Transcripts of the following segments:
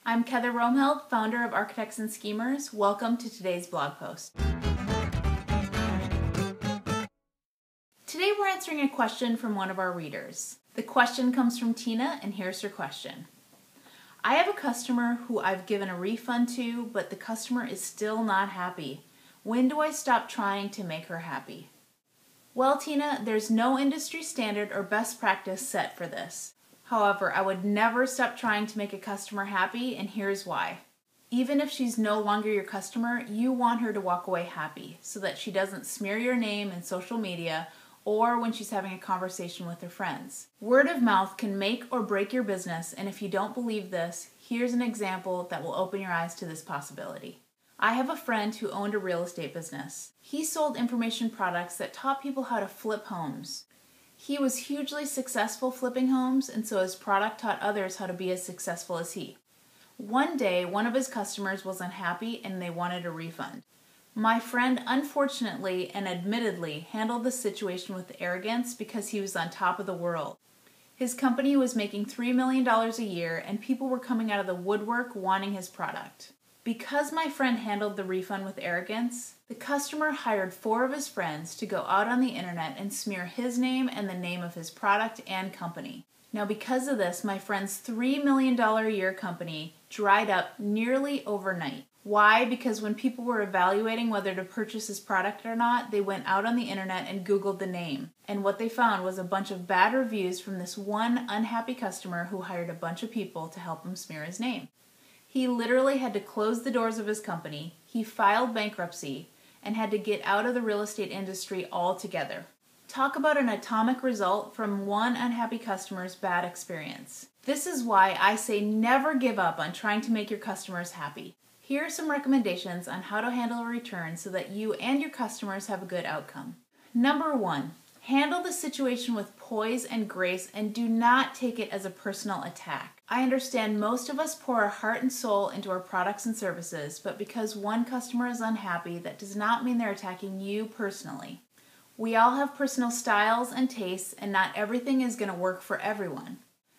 I'm Heather Romheld, founder of Architects and Schemers. Welcome to today's blog post. Today we're answering a question from one of our readers. The question comes from Tina, and here's her question. I have a customer who I've given a refund to, but the customer is still not happy. When do I stop trying to make her happy? Well, Tina, there's no industry standard or best practice set for this. However, I would never stop trying to make a customer happy, and here's why. Even if she's no longer your customer, you want her to walk away happy so that she doesn't smear your name in social media or when she's having a conversation with her friends. Word of mouth can make or break your business, and if you don't believe this, here's an example that will open your eyes to this possibility. I have a friend who owned a real estate business. He sold information products that taught people how to flip homes. He was hugely successful flipping homes, and so his product taught others how to be as successful as he. One day, one of his customers was unhappy and they wanted a refund. My friend unfortunately and admittedly handled the situation with arrogance because he was on top of the world. His company was making $3 million a year and people were coming out of the woodwork wanting his product. Because my friend handled the refund with arrogance, the customer hired 4 of his friends to go out on the internet and smear his name and the name of his product and company. Now because of this, my friend's $3 million a year company dried up nearly overnight. Why? Because when people were evaluating whether to purchase his product or not, they went out on the internet and Googled the name. And what they found was a bunch of bad reviews from this one unhappy customer who hired a bunch of people to help him smear his name. He literally had to close the doors of his company, he filed bankruptcy, and had to get out of the real estate industry altogether. Talk about an atomic result from one unhappy customer's bad experience. This is why I say never give up on trying to make your customers happy. Here are some recommendations on how to handle a return so that you and your customers have a good outcome. Number 1, handle the situation with poise and grace and do not take it as a personal attack. I understand most of us pour our heart and soul into our products and services, but because one customer is unhappy, that does not mean they're attacking you personally. We all have personal styles and tastes, and not everything is going to work for everyone.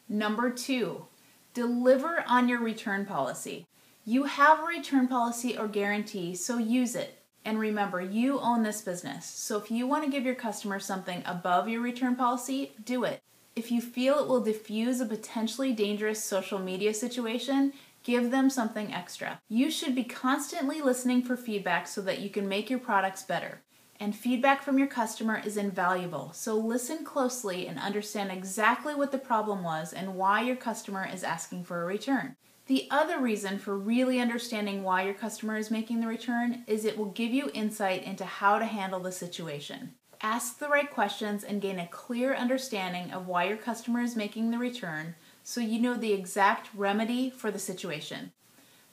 Number 2, deliver on your return policy. You have a return policy or guarantee, so use it. And remember, you own this business, so if you want to give your customer something above your return policy, do it. If you feel it will diffuse a potentially dangerous social media situation, give them something extra. You should be constantly listening for feedback so that you can make your products better. And feedback from your customer is invaluable, so listen closely and understand exactly what the problem was and why your customer is asking for a return. The other reason for really understanding why your customer is making the return is it will give you insight into how to handle the situation. Ask the right questions and gain a clear understanding of why your customer is making the return so you know the exact remedy for the situation.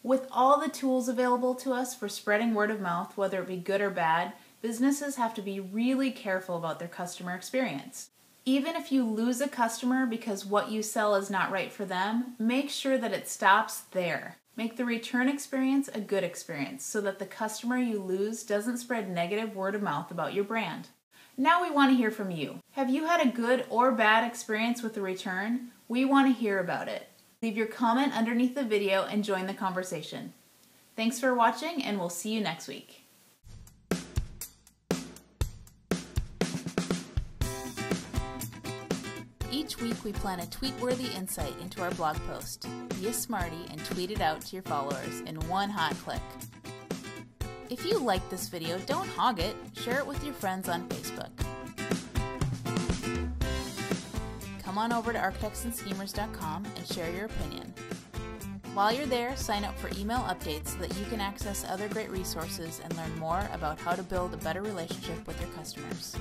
With all the tools available to us for spreading word of mouth, whether it be good or bad, businesses have to be really careful about their customer experience. Even if you lose a customer because what you sell is not right for them, make sure that it stops there. Make the return experience a good experience so that the customer you lose doesn't spread negative word of mouth about your brand. Now we want to hear from you. Have you had a good or bad experience with the return? We want to hear about it. Leave your comment underneath the video and join the conversation. Thanks for watching, and we'll see you next week. Each week we plan a tweet-worthy insight into our blog post. Be a smarty and tweet it out to your followers in one hot click. If you like this video, don't hog it. Share it with your friends on Facebook. Come on over to architectsandschemers.com and share your opinion. While you're there, sign up for email updates so that you can access other great resources and learn more about how to build a better relationship with your customers.